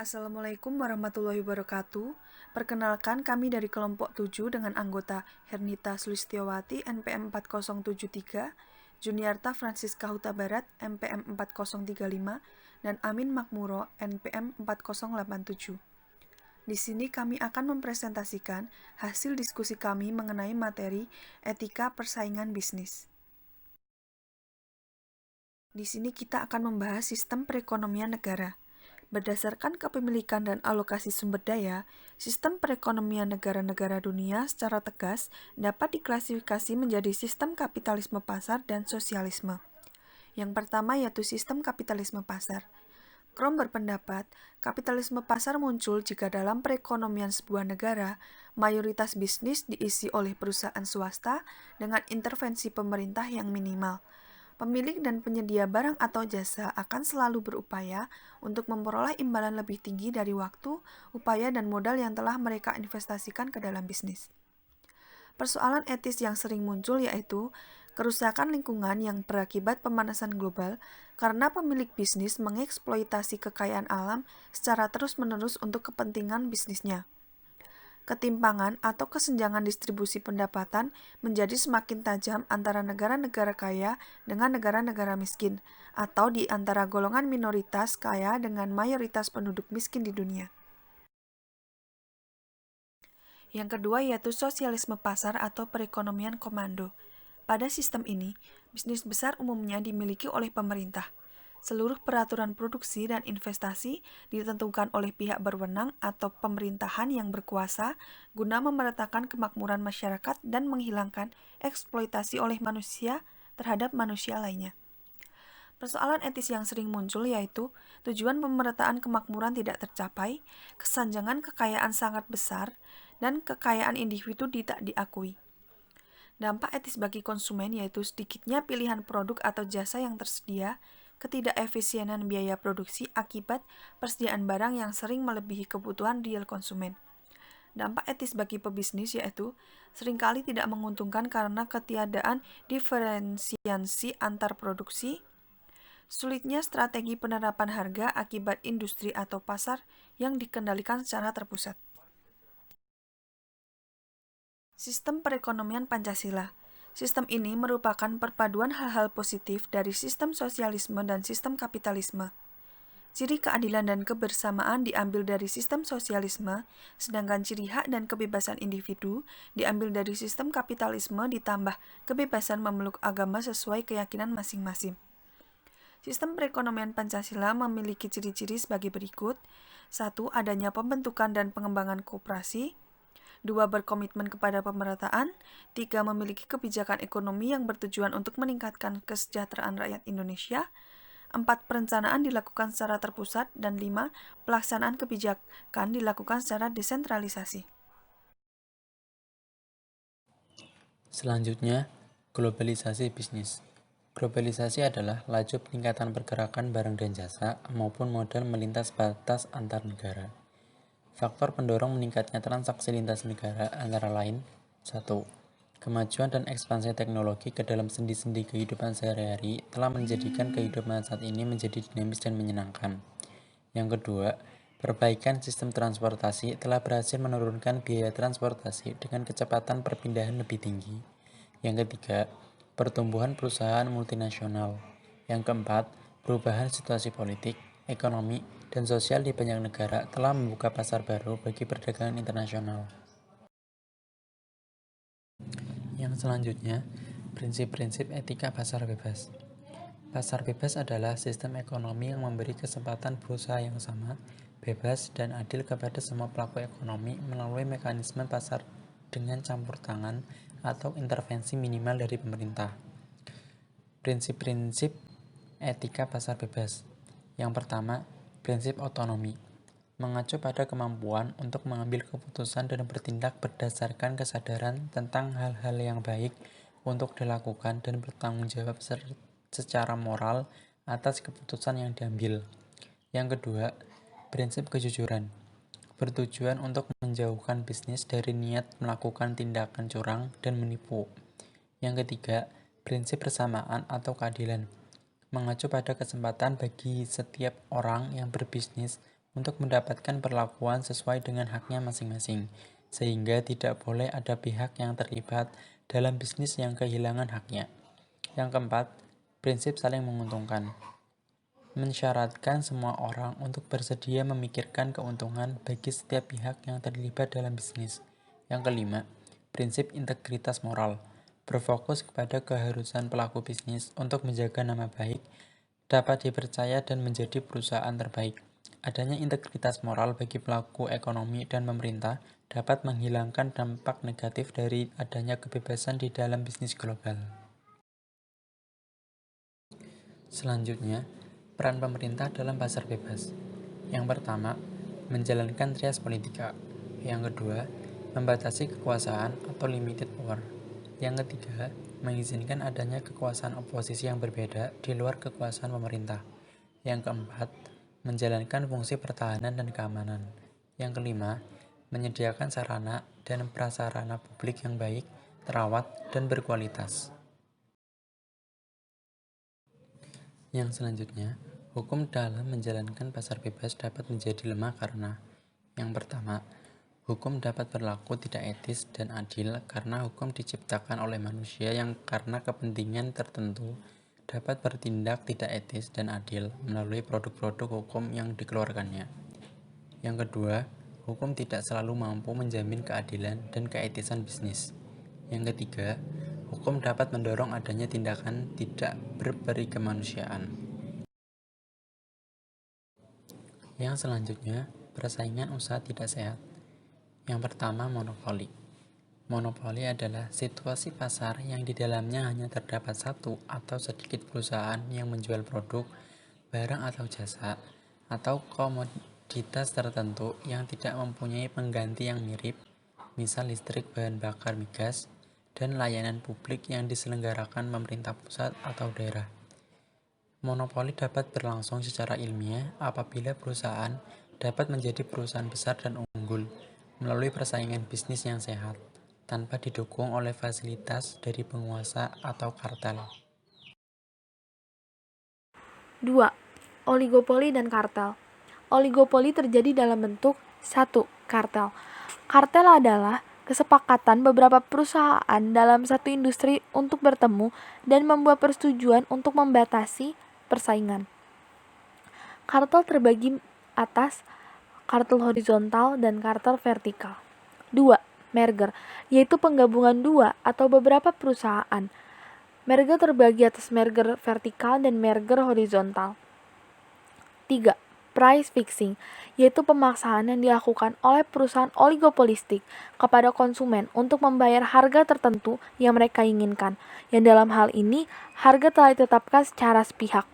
Assalamualaikum warahmatullahi wabarakatuh. Perkenalkan kami dari kelompok 7 dengan anggota Hernita Sulistiowati NPM 4073, Juniarta Francisca Huta Barat NPM 4035, dan Amin Makmuro NPM 4087. Di sini kami akan mempresentasikan hasil diskusi kami mengenai materi etika persaingan bisnis. Di sini kita akan membahas sistem perekonomian negara. Berdasarkan kepemilikan dan alokasi sumber daya, sistem perekonomian negara-negara dunia secara tegas dapat diklasifikasi menjadi sistem kapitalisme pasar dan sosialisme. Yang pertama yaitu sistem kapitalisme pasar. Krom berpendapat, kapitalisme pasar muncul jika dalam perekonomian sebuah negara, mayoritas bisnis diisi oleh perusahaan swasta dengan intervensi pemerintah yang minimal. Pemilik dan penyedia barang atau jasa akan selalu berupaya untuk memperoleh imbalan lebih tinggi dari waktu, upaya, dan modal yang telah mereka investasikan ke dalam bisnis. Persoalan etis yang sering muncul yaitu kerusakan lingkungan yang berakibat pemanasan global karena pemilik bisnis mengeksploitasi kekayaan alam secara terus-menerus untuk kepentingan bisnisnya. Ketimpangan atau kesenjangan distribusi pendapatan menjadi semakin tajam antara negara-negara kaya dengan negara-negara miskin, atau di antara golongan minoritas kaya dengan mayoritas penduduk miskin di dunia. Yang kedua yaitu sosialisme pasar atau perekonomian komando. Pada sistem ini, bisnis besar umumnya dimiliki oleh pemerintah. Seluruh peraturan produksi dan investasi ditentukan oleh pihak berwenang atau pemerintahan yang berkuasa guna memeratakan kemakmuran masyarakat dan menghilangkan eksploitasi oleh manusia terhadap manusia lainnya. Persoalan etis yang sering muncul yaitu tujuan pemerataan kemakmuran tidak tercapai, kesenjangan kekayaan sangat besar, dan kekayaan individu tidak diakui. Dampak etis bagi konsumen yaitu sedikitnya pilihan produk atau jasa yang tersedia, ketidakefisienan biaya produksi akibat persediaan barang yang sering melebihi kebutuhan real konsumen. Dampak etis bagi pebisnis yaitu seringkali tidak menguntungkan karena ketiadaan diferensiasi antar produksi, sulitnya strategi penerapan harga akibat industri atau pasar yang dikendalikan secara terpusat. Sistem perekonomian Pancasila. Sistem ini merupakan perpaduan hal-hal positif dari sistem sosialisme dan sistem kapitalisme. Ciri keadilan dan kebersamaan diambil dari sistem sosialisme, sedangkan ciri hak dan kebebasan individu diambil dari sistem kapitalisme ditambah kebebasan memeluk agama sesuai keyakinan masing-masing. Sistem perekonomian Pancasila memiliki ciri-ciri sebagai berikut. 1. Adanya pembentukan dan pengembangan koperasi. 2. Berkomitmen kepada pemerataan. 3. Memiliki kebijakan ekonomi yang bertujuan untuk meningkatkan kesejahteraan rakyat Indonesia. 4. Perencanaan dilakukan secara terpusat. Dan 5. Pelaksanaan kebijakan dilakukan secara desentralisasi. Selanjutnya, globalisasi bisnis. Globalisasi adalah laju peningkatan pergerakan barang dan jasa maupun modal melintas batas antar negara. Faktor pendorong meningkatnya transaksi lintas negara antara lain 1. Kemajuan dan ekspansi teknologi ke dalam sendi-sendi kehidupan sehari-hari telah menjadikan kehidupan saat ini menjadi dinamis dan menyenangkan. Yang kedua, perbaikan sistem transportasi telah berhasil menurunkan biaya transportasi dengan kecepatan perpindahan lebih tinggi. Yang ketiga, pertumbuhan perusahaan multinasional. Yang keempat, perubahan situasi politik, ekonomi, dan sosial di banyak negara telah membuka pasar baru bagi perdagangan internasional. Yang selanjutnya, prinsip-prinsip etika pasar bebas. Pasar bebas adalah sistem ekonomi yang memberi kesempatan berusaha yang sama, bebas, dan adil kepada semua pelaku ekonomi melalui mekanisme pasar dengan campur tangan atau intervensi minimal dari pemerintah. Prinsip-prinsip etika pasar bebas. Yang pertama, prinsip otonomi. Mengacu pada kemampuan untuk mengambil keputusan dan bertindak berdasarkan kesadaran tentang hal-hal yang baik untuk dilakukan dan bertanggung jawab secara moral atas keputusan yang diambil. Yang kedua, prinsip kejujuran. Bertujuan untuk menjauhkan bisnis dari niat melakukan tindakan curang dan menipu. Yang ketiga, prinsip persamaan atau keadilan. Mengacu pada kesempatan bagi setiap orang yang berbisnis untuk mendapatkan perlakuan sesuai dengan haknya masing-masing, sehingga tidak boleh ada pihak yang terlibat dalam bisnis yang kehilangan haknya. Yang keempat, prinsip saling menguntungkan. Mensyaratkan semua orang untuk bersedia memikirkan keuntungan bagi setiap pihak yang terlibat dalam bisnis. Yang kelima, prinsip integritas moral. Berfokus kepada keharusan pelaku bisnis untuk menjaga nama baik, dapat dipercaya dan menjadi perusahaan terbaik. Adanya integritas moral bagi pelaku ekonomi dan pemerintah dapat menghilangkan dampak negatif dari adanya kebebasan di dalam bisnis global. Selanjutnya, peran pemerintah dalam pasar bebas. Yang pertama, menjalankan trias politika. Yang kedua, membatasi kekuasaan atau limited power. Yang ketiga, mengizinkan adanya kekuasaan oposisi yang berbeda di luar kekuasaan pemerintah. Yang keempat, menjalankan fungsi pertahanan dan keamanan. Yang kelima, menyediakan sarana dan prasarana publik yang baik, terawat, dan berkualitas. Yang selanjutnya, hukum dalam menjalankan pasar bebas dapat menjadi lemah karena yang pertama, hukum dapat berlaku tidak etis dan adil karena hukum diciptakan oleh manusia yang karena kepentingan tertentu dapat bertindak tidak etis dan adil melalui produk-produk hukum yang dikeluarkannya. Yang kedua, hukum tidak selalu mampu menjamin keadilan dan keetisan bisnis. Yang ketiga, hukum dapat mendorong adanya tindakan tidak berperi kemanusiaan. Yang selanjutnya, persaingan usaha tidak sehat. Yang pertama, monopoli. Monopoli adalah situasi pasar yang di dalamnya hanya terdapat satu atau sedikit perusahaan yang menjual produk, barang atau jasa, atau komoditas tertentu yang tidak mempunyai pengganti yang mirip, misal listrik, bahan bakar migas, dan layanan publik yang diselenggarakan pemerintah pusat atau daerah. Monopoli dapat berlangsung secara ilmiah apabila perusahaan dapat menjadi perusahaan besar dan unggul melalui persaingan bisnis yang sehat, tanpa didukung oleh fasilitas dari penguasa atau kartel. 2. Oligopoli dan kartel. Oligopoli terjadi dalam bentuk 1. Kartel. Kartel adalah kesepakatan beberapa perusahaan dalam satu industri untuk bertemu dan membuat persetujuan untuk membatasi persaingan. Kartel terbagi atas kartel horizontal dan kartel vertikal. 2. Merger, yaitu penggabungan dua atau beberapa perusahaan. Merger terbagi atas merger vertikal dan merger horizontal. 3. Price fixing, yaitu pemaksaan yang dilakukan oleh perusahaan oligopolistik kepada konsumen untuk membayar harga tertentu yang mereka inginkan, yang dalam hal ini harga telah ditetapkan secara sepihak.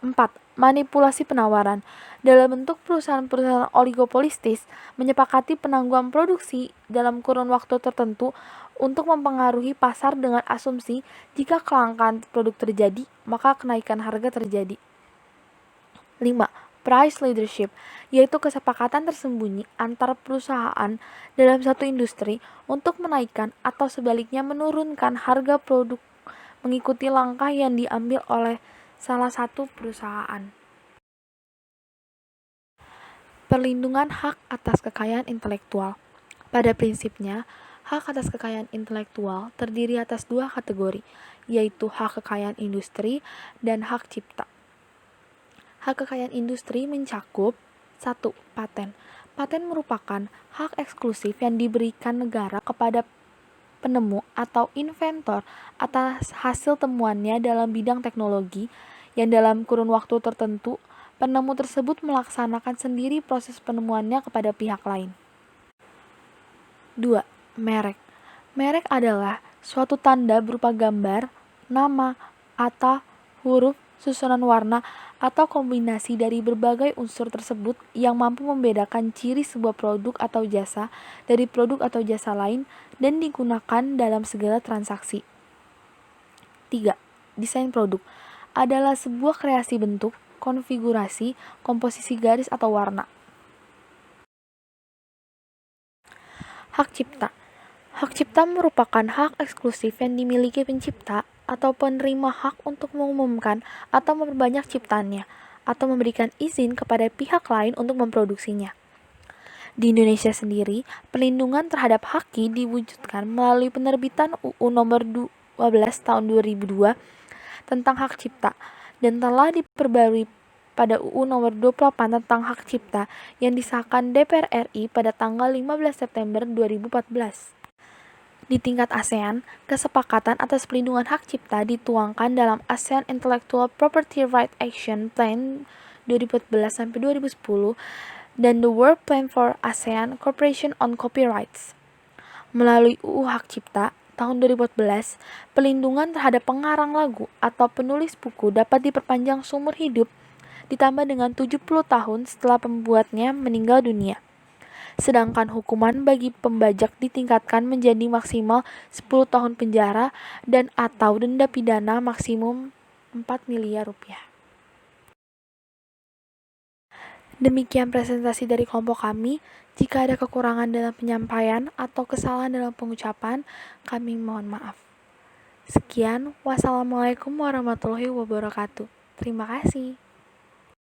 4. Manipulasi penawaran, dalam bentuk perusahaan-perusahaan oligopolistis menyepakati penangguhan produksi dalam kurun waktu tertentu untuk mempengaruhi pasar dengan asumsi jika kelangkaan produk terjadi, maka kenaikan harga terjadi. 5. Price leadership, yaitu kesepakatan tersembunyi antar perusahaan dalam satu industri untuk menaikkan atau sebaliknya menurunkan harga produk mengikuti langkah yang diambil oleh salah satu perusahaan. Perlindungan hak atas kekayaan intelektual. Pada prinsipnya, hak atas kekayaan intelektual terdiri atas dua kategori, yaitu hak kekayaan industri dan hak cipta. Hak kekayaan industri mencakup 1. Paten. Paten merupakan hak eksklusif yang diberikan negara kepada penemu atau inventor atas hasil temuannya dalam bidang teknologi yang dalam kurun waktu tertentu penemu tersebut melaksanakan sendiri proses penemuannya kepada pihak lain. 2. Merek. Merek adalah suatu tanda berupa gambar, nama, kata, huruf, susunan warna, atau kombinasi dari berbagai unsur tersebut yang mampu membedakan ciri sebuah produk atau jasa dari produk atau jasa lain dan digunakan dalam segala transaksi. 3. Desain produk adalah sebuah kreasi bentuk, konfigurasi, komposisi garis atau warna. Hak cipta. Hak cipta merupakan hak eksklusif yang dimiliki pencipta atau penerima hak untuk mengumumkan atau memperbanyak ciptaannya, atau memberikan izin kepada pihak lain untuk memproduksinya. Di Indonesia sendiri, perlindungan terhadap haki diwujudkan melalui penerbitan UU Nomor 12 Tahun 2002 tentang hak cipta dan telah diperbarui pada UU Nomor 28 tentang hak cipta yang disahkan DPR RI pada tanggal 15 September 2014. Di tingkat ASEAN, kesepakatan atas perlindungan hak cipta dituangkan dalam ASEAN Intellectual Property Right Action Plan 2014-2010 dan The Work Plan for ASEAN Cooperation on Copyrights. Melalui UU Hak Cipta tahun 2014, perlindungan terhadap pengarang lagu atau penulis buku dapat diperpanjang seumur hidup ditambah dengan 70 tahun setelah pembuatnya meninggal dunia. Sedangkan hukuman bagi pembajak ditingkatkan menjadi maksimal 10 tahun penjara dan atau denda pidana maksimum 4 miliar rupiah. Demikian presentasi dari kelompok kami. Jika ada kekurangan dalam penyampaian atau kesalahan dalam pengucapan, kami mohon maaf. Sekian, wassalamualaikum warahmatullahi wabarakatuh. Terima kasih.